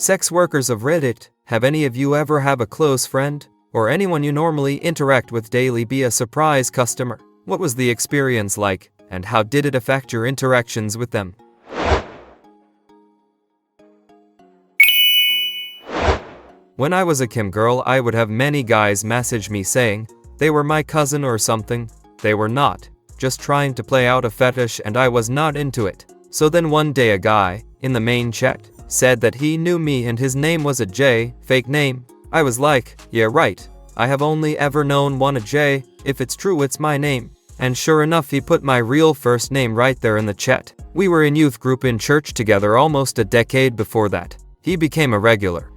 Sex workers of Reddit, have any of you ever have a close friend, or anyone you normally interact with daily be a surprise customer? What was the experience like, and how did it affect your interactions with them? When I was a Kim girl, I would have many guys message me saying they were my cousin or something. They were not, just trying to play out a fetish, and I was not into it. So then one day a guy, in the main chat, said that he knew me and his name was a J, fake name. I was like, yeah right, I have only ever known one a J, if it's true it's my name. And sure enough, he put my real first name right there in the chat. We were in youth group in church together almost a decade before that. He became a regular.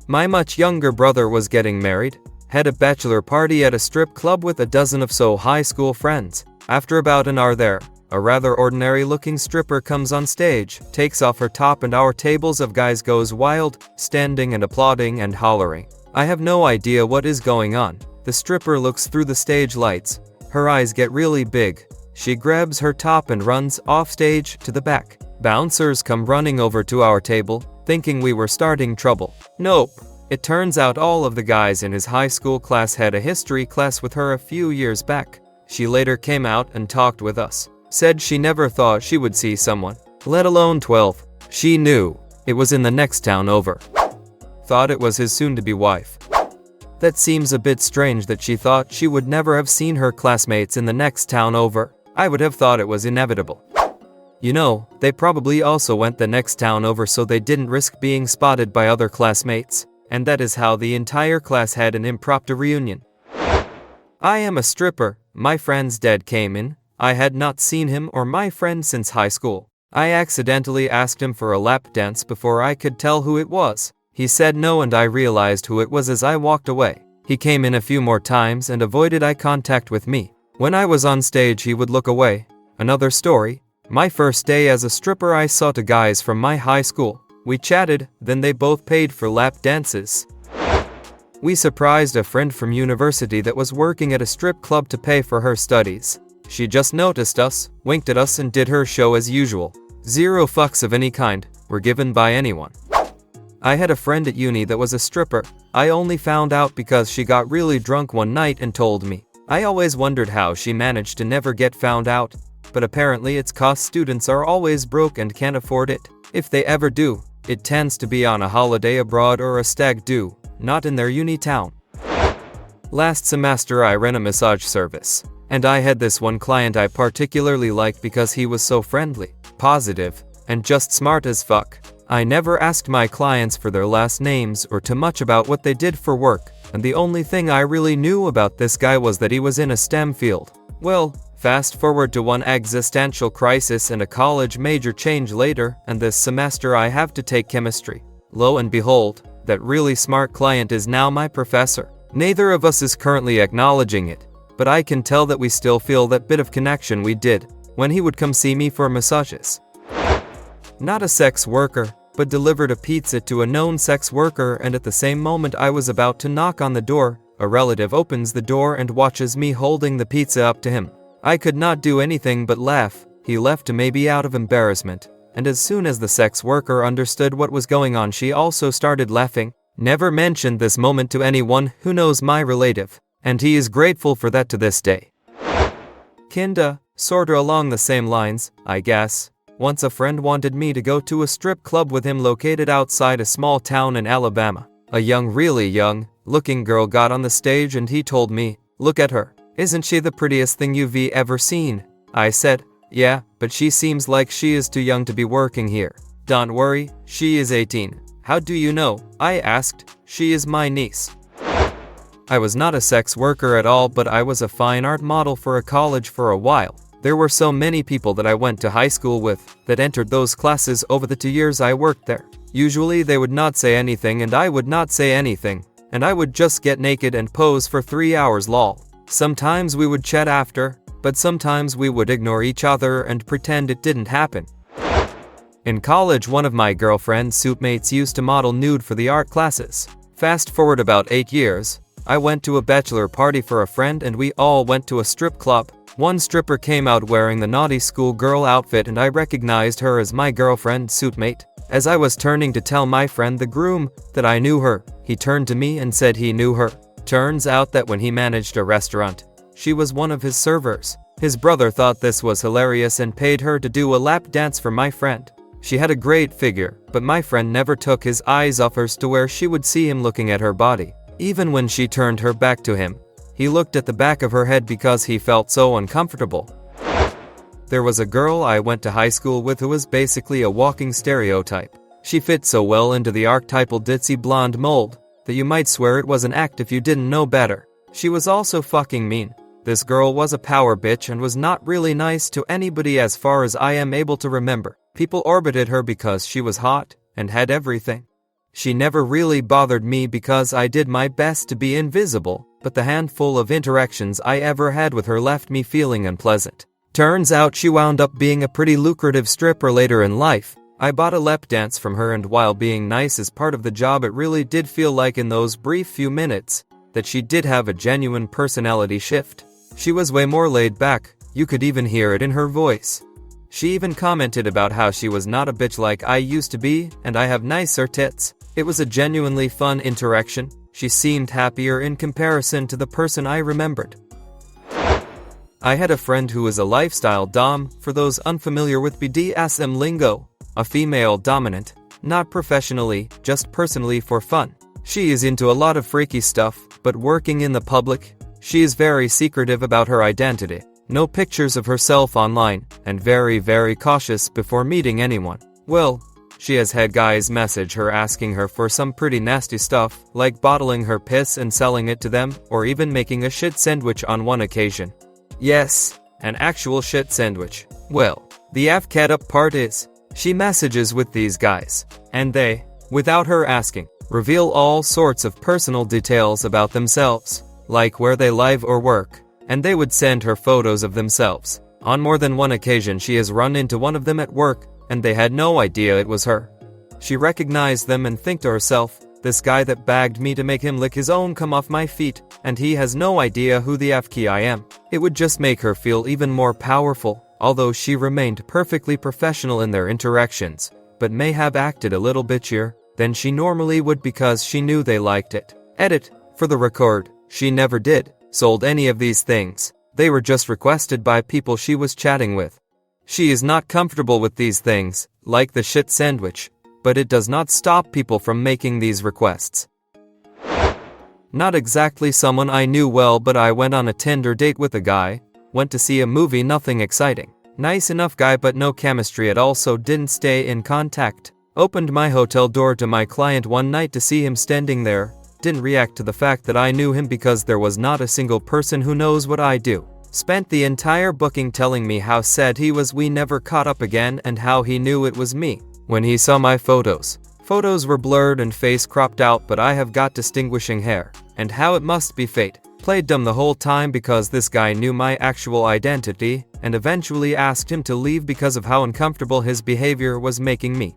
My much younger brother was getting married, had a bachelor party at a strip club with a dozen of so high school friends. After about an hour there, a rather ordinary looking stripper comes on stage, takes off her top, and our tables of guys goes wild, standing and applauding and hollering. I have no idea what is going on. The stripper looks through the stage lights. Her eyes get really big. She grabs her top and runs off stage to the back. Bouncers come running over to our table, thinking we were starting trouble. Nope. It turns out all of the guys in his high school class had a history class with her a few years back. She later came out and talked with us. Said she never thought she would see someone, let alone 12. She knew it was in the next town over. Thought it was his soon-to-be wife. That seems a bit strange that she thought she would never have seen her classmates in the next town over. I would have thought it was inevitable. You know, they probably also went the next town over so they didn't risk being spotted by other classmates. And that is how the entire class had an impromptu reunion. I am a stripper. My friend's dad came in. I had not seen him or my friend since high school. I accidentally asked him for a lap dance before I could tell who it was. He said no, and I realized who it was as I walked away. He came in a few more times and avoided eye contact with me. When I was on stage, he would look away. Another story. My first day as a stripper, I saw two guys from my high school. We chatted, then they both paid for lap dances. We surprised a friend from university that was working at a strip club to pay for her studies. She just noticed us, winked at us, and did her show as usual. Zero fucks of any kind were given by anyone. I had a friend at uni that was a stripper. I only found out because she got really drunk one night and told me. I always wondered how she managed to never get found out, but apparently it's 'cause students are always broke and can't afford it. If they ever do, it tends to be on a holiday abroad or a stag do, not in their uni town. Last semester I ran a massage service, and I had this one client I particularly liked because he was so friendly, positive, and just smart as fuck. I never asked my clients for their last names or too much about what they did for work, and the only thing I really knew about this guy was that he was in a STEM field. Well, fast forward to one existential crisis and a college major change later, and this semester I have to take chemistry. Lo and behold, that really smart client is now my professor. Neither of us is currently acknowledging it, but I can tell that we still feel that bit of connection we did when he would come see me for massages. Not a sex worker, but delivered a pizza to a known sex worker, and at the same moment I was about to knock on the door, a relative opens the door and watches me holding the pizza up to him. I could not do anything but laugh. He left maybe out of embarrassment, and as soon as the sex worker understood what was going on, she also started laughing. Never mentioned this moment to anyone who knows my relative, and he is grateful for that to this day. Kinda, sorta along the same lines, I guess. Once a friend wanted me to go to a strip club with him located outside a small town in Alabama. A really young looking girl got on the stage and he told me, "Look at her. Isn't she the prettiest thing you've ever seen?" I said, "Yeah, but she seems like she is too young to be working here." "Don't worry, she is 18. "How do you know?" I asked. "She is my niece." I was not a sex worker at all, but I was a fine art model for a college for a while. There were so many people that I went to high school with that entered those classes over the 2 years I worked there. Usually they would not say anything and I would not say anything, and I would just get naked and pose for 3 hours lol. Sometimes we would chat after, but sometimes we would ignore each other and pretend it didn't happen. In college, one of my girlfriend's suitmates used to model nude for the art classes. Fast forward about 8 years, I went to a bachelor party for a friend and we all went to a strip club. One stripper came out wearing the naughty schoolgirl outfit and I recognized her as my girlfriend's suitmate. As I was turning to tell my friend the groom that I knew her, he turned to me and said he knew her. Turns out that when he managed a restaurant, she was one of his servers. His brother thought this was hilarious and paid her to do a lap dance for my friend. She had a great figure, but my friend never took his eyes off hers to where she would see him looking at her body. Even when she turned her back to him, he looked at the back of her head because he felt so uncomfortable. There was a girl I went to high school with who was basically a walking stereotype. She fit so well into the archetypal ditzy blonde mold that you might swear it was an act if you didn't know better. She was also fucking mean. This girl was a power bitch and was not really nice to anybody as far as I am able to remember. People orbited her because she was hot and had everything. She never really bothered me because I did my best to be invisible, but the handful of interactions I ever had with her left me feeling unpleasant. Turns out she wound up being a pretty lucrative stripper later in life. I bought a lap dance from her, and while being nice is part of the job, it really did feel like in those brief few minutes that she did have a genuine personality shift. She was way more laid back, you could even hear it in her voice. She even commented about how she was not a bitch like I used to be, and I have nicer tits. It was a genuinely fun interaction. She seemed happier in comparison to the person I remembered. I had a friend who was a lifestyle dom, for those unfamiliar with BDSM lingo, a female dominant, not professionally, just personally for fun. She is into a lot of freaky stuff, but working in the public, she is very secretive about her identity. No pictures of herself online, and very cautious before meeting anyone. Well, she has had guys message her asking her for some pretty nasty stuff, like bottling her piss and selling it to them, or even making a shit sandwich on one occasion. Yes, an actual shit sandwich. Well, the FCAT up part is, she messages with these guys, and they, without her asking, reveal all sorts of personal details about themselves, like where they live or work, and they would send her photos of themselves. On more than one occasion she has run into one of them at work, and they had no idea it was her. She recognized them and think to herself, this guy that bagged me to make him lick his own cum off my feet, and he has no idea who the F-key I am. It would just make her feel even more powerful, although she remained perfectly professional in their interactions, but may have acted a little bitchier than she normally would because she knew they liked it. Edit, for the record, she never did sold any of these things. They were just requested by people she was chatting with. She is not comfortable with these things, like the shit sandwich, but it does not stop people from making these requests. Not exactly someone I knew well, but I went on a Tinder date with a guy, went to see a movie, nothing exciting. Nice enough guy but no chemistry at all, so didn't stay in contact. Opened my hotel door to my client one night to see him standing there. Didn't react to the fact that I knew him because there was not a single person who knows what I do. Spent the entire booking telling me how sad he was we never caught up again and how he knew it was me when he saw my photos. Photos were blurred and face cropped out, but I have got distinguishing hair. And how it must be fate. Played dumb the whole time because this guy knew my actual identity and eventually asked him to leave because of how uncomfortable his behavior was making me.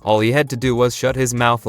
All he had to do was shut his mouth.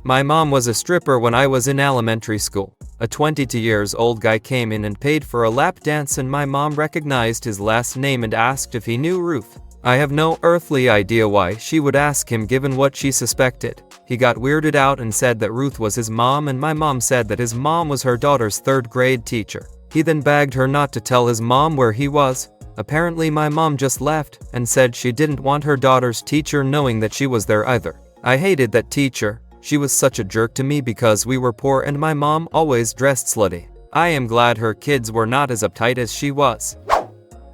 My mom was a stripper when I was in elementary school. A 22-year-old guy came in and paid for a lap dance, and my mom recognized his last name and asked if he knew Ruth. I have no earthly idea why she would ask him given what she suspected. He got weirded out and said that Ruth was his mom, and my mom said that his mom was her daughter's third-grade teacher. He then begged her not to tell his mom where he was. Apparently my mom just left and said she didn't want her daughter's teacher knowing that she was there either. I hated that teacher. She was such a jerk to me because we were poor and my mom always dressed slutty. I am glad her kids were not as uptight as she was.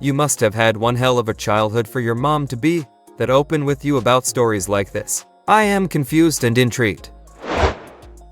You must have had one hell of a childhood for your mom to be that open with you about stories like this. I am confused and intrigued.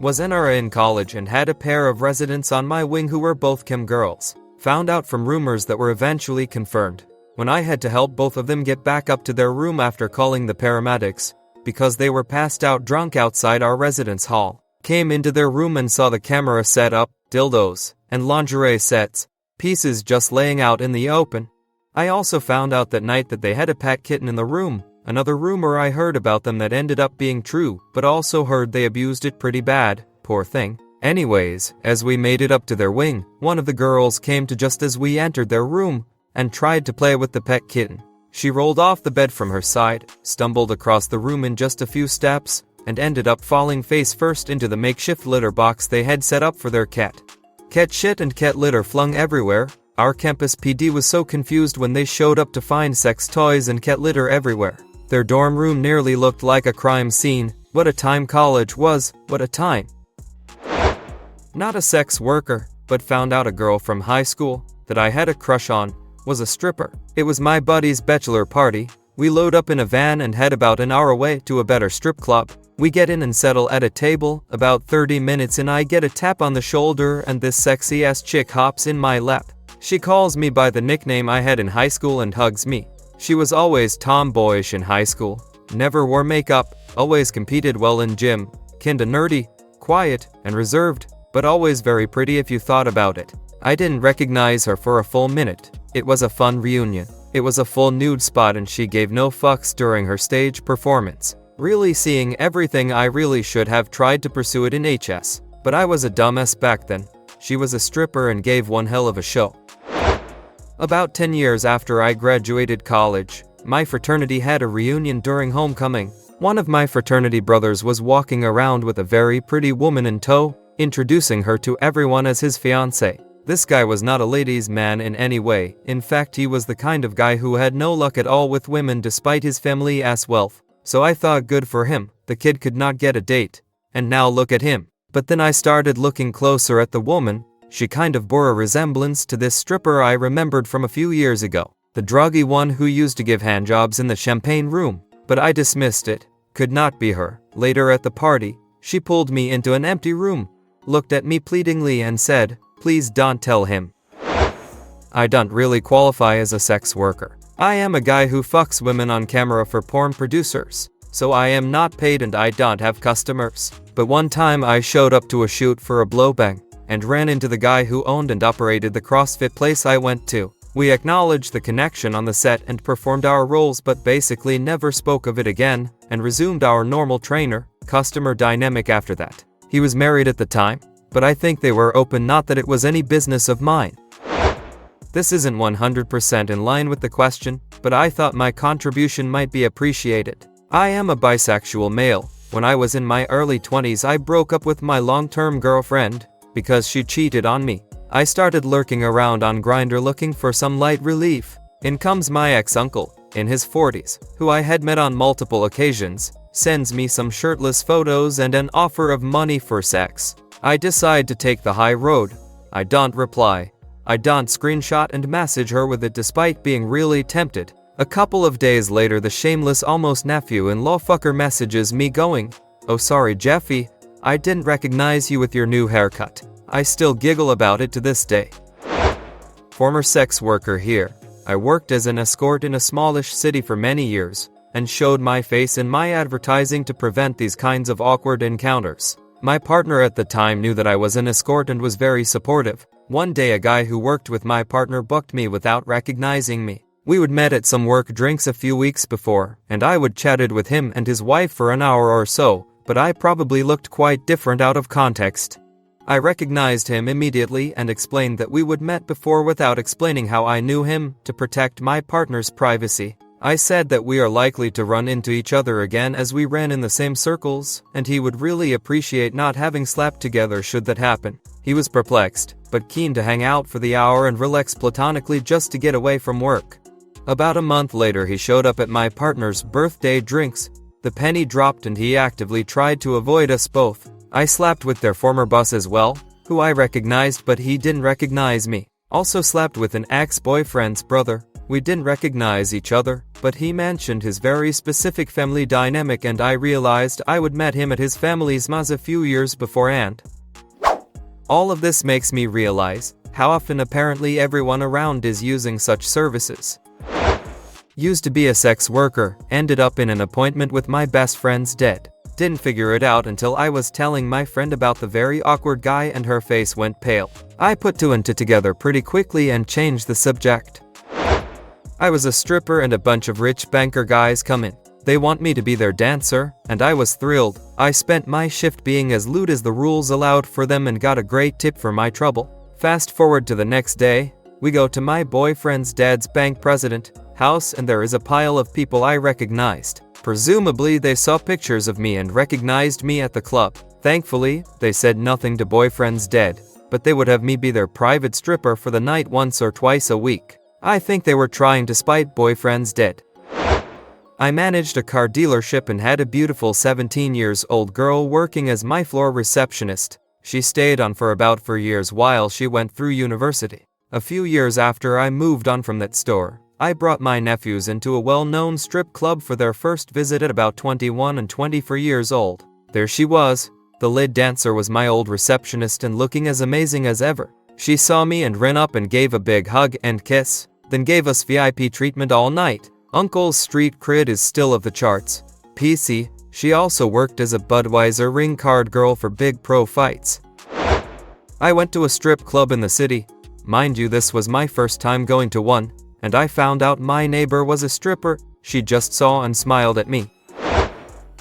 Was NRA in college and had a pair of residents on my wing who were both chem girls. Found out from rumors that were eventually confirmed when I had to help both of them get back up to their room after calling the paramedics because they were passed out drunk outside our residence hall. Came into their room and saw the camera set up, dildos, and lingerie sets, pieces just laying out in the open. I also found out that night that they had a pet kitten in the room. Another rumor I heard about them that ended up being true, but also heard they abused it pretty bad, poor thing. Anyways, as we made it up to their wing, one of the girls came to just as we entered their room and tried to play with the pet kitten. She rolled off the bed from her side, stumbled across the room in just a few steps, and ended up falling face first into the makeshift litter box they had set up for their cat. Cat shit and cat litter flung everywhere. Our campus PD was so confused when they showed up to find sex toys and cat litter everywhere. Their dorm room nearly looked like a crime scene. What a time college was, what a time. Not a sex worker, but found out a girl from high school that I had a crush on was a stripper. It was my buddy's bachelor party. We load up in a van and head about an hour away to a better strip club. We get in and settle at a table. About 30 minutes in, I get a tap on the shoulder and this sexy ass chick hops in my lap. She calls me by the nickname I had in high school and hugs me. She was always tomboyish in high school, never wore makeup, always competed well in gym, kinda nerdy, quiet, and reserved, but always very pretty if you thought about it. I didn't recognize her for a full minute. It was a fun reunion. It was a full nude spot and she gave no fucks during her stage performance. Really seeing everything. I really should have tried to pursue it in HS, but I was a dumbass back then. She was a stripper and gave one hell of a show. About 10 years after I graduated college, my fraternity had a reunion during homecoming. One of my fraternity brothers was walking around with a very pretty woman in tow, introducing her to everyone as his fiancée. This guy was not a ladies' man in any way. In fact, he was the kind of guy who had no luck at all with women despite his family-ass wealth. So I thought, good for him, the kid could not get a date. And now look at him. But then I started looking closer at the woman. She kind of bore a resemblance to this stripper I remembered from a few years ago. The druggy one who used to give handjobs in the champagne room. But I dismissed it. Could not be her. Later at the party, she pulled me into an empty room, looked at me pleadingly and said, "Please don't tell him. I don't really qualify as a sex worker. I am a guy who fucks women on camera for porn producers. So I am not paid and I don't have customers. But one time I showed up to a shoot for a blowbang and ran into the guy who owned and operated the CrossFit place I went to. We acknowledged the connection on the set and performed our roles but basically never spoke of it again and resumed our normal trainer-customer dynamic after that. He was married at the time, but I think they were open, not that it was any business of mine." This isn't 100% in line with the question, but I thought my contribution might be appreciated. I am a bisexual male. When I was in my early 20s, I broke up with my long-term girlfriend because she cheated on me. I started lurking around on Grindr looking for some light relief. In comes my ex-uncle, in his 40s, who I had met on multiple occasions, sends me some shirtless photos and an offer of money for sex. I decide to take the high road. I don't reply. I don't screenshot and message her with it despite being really tempted. A couple of days later, the shameless almost nephew-in-law fucker messages me going, "Oh sorry Jeffy, I didn't recognize you with your new haircut." I still giggle about it to this day. Former sex worker here. I worked as an escort in a smallish city for many years and showed my face in my advertising to prevent these kinds of awkward encounters. My partner at the time knew that I was an escort and was very supportive. One day a guy who worked with my partner booked me without recognizing me. We would met at some work drinks a few weeks before, and I would chatted with him and his wife for an hour or so, but I probably looked quite different out of context. I recognized him immediately and explained that we would met before without explaining how I knew him to protect my partner's privacy. I said that we are likely to run into each other again as we ran in the same circles, and he would really appreciate not having slept together should that happen. He was perplexed, but keen to hang out for the hour and relax platonically just to get away from work. About a month later, he showed up at my partner's birthday drinks. The penny dropped and he actively tried to avoid us both. I slept with their former boss as well, who I recognized but he didn't recognize me. Also slept with an ex-boyfriend's brother. We didn't recognize each other, but he mentioned his very specific family dynamic and I realized I would met him at his family's mass a few years beforehand. All of this makes me realize how often apparently everyone around is using such services. Used to be a sex worker, ended up in an appointment with my best friend's dad. Didn't figure it out until I was telling my friend about the very awkward guy and her face went pale. I put two and two together pretty quickly and changed the subject. I was a stripper and a bunch of rich banker guys come in. They want me to be their dancer, and I was thrilled. I spent my shift being as lewd as the rules allowed for them and got a great tip for my trouble. Fast forward to the next day, we go to my boyfriend's dad's bank president, house and there is a pile of people I recognized. Presumably they saw pictures of me and recognized me at the club. Thankfully, they said nothing to boyfriend's dead, but they would have me be their private stripper for the night once or twice a week. I think they were trying to spite boyfriend's dead. I managed a car dealership and had a beautiful 17-year-old girl working as my floor receptionist. She stayed on for about 4 years while she went through university. A few years after I moved on from that store, I brought my nephews into a well-known strip club for their first visit at about 21 and 24 years old. There she was. The lead dancer was my old receptionist and looking as amazing as ever. She saw me and ran up and gave a big hug and kiss, then gave us VIP treatment all night. Uncle's street cred is still of the charts. PC, she also worked as a Budweiser ring card girl for big pro fights. I went to a strip club in the city. Mind you, this was my first time going to one, and I found out my neighbor was a stripper. She just saw and smiled at me.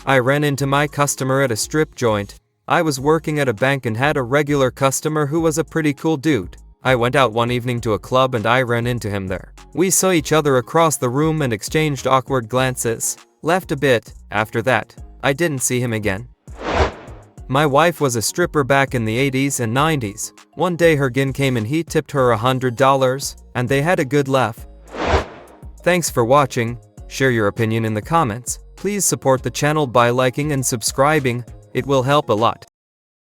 I ran into my customer at a strip joint. I was working at a bank and had a regular customer who was a pretty cool dude. I went out one evening to a club and I ran into him there. We saw each other across the room and exchanged awkward glances. Left a bit. After that, I didn't see him again. My wife was a stripper back in the 80s and 90s. One day her gin came and he tipped her $100, and they had a good laugh. Thanks for watching. Share your opinion in the comments. Please support the channel by liking and subscribing. It will help a lot.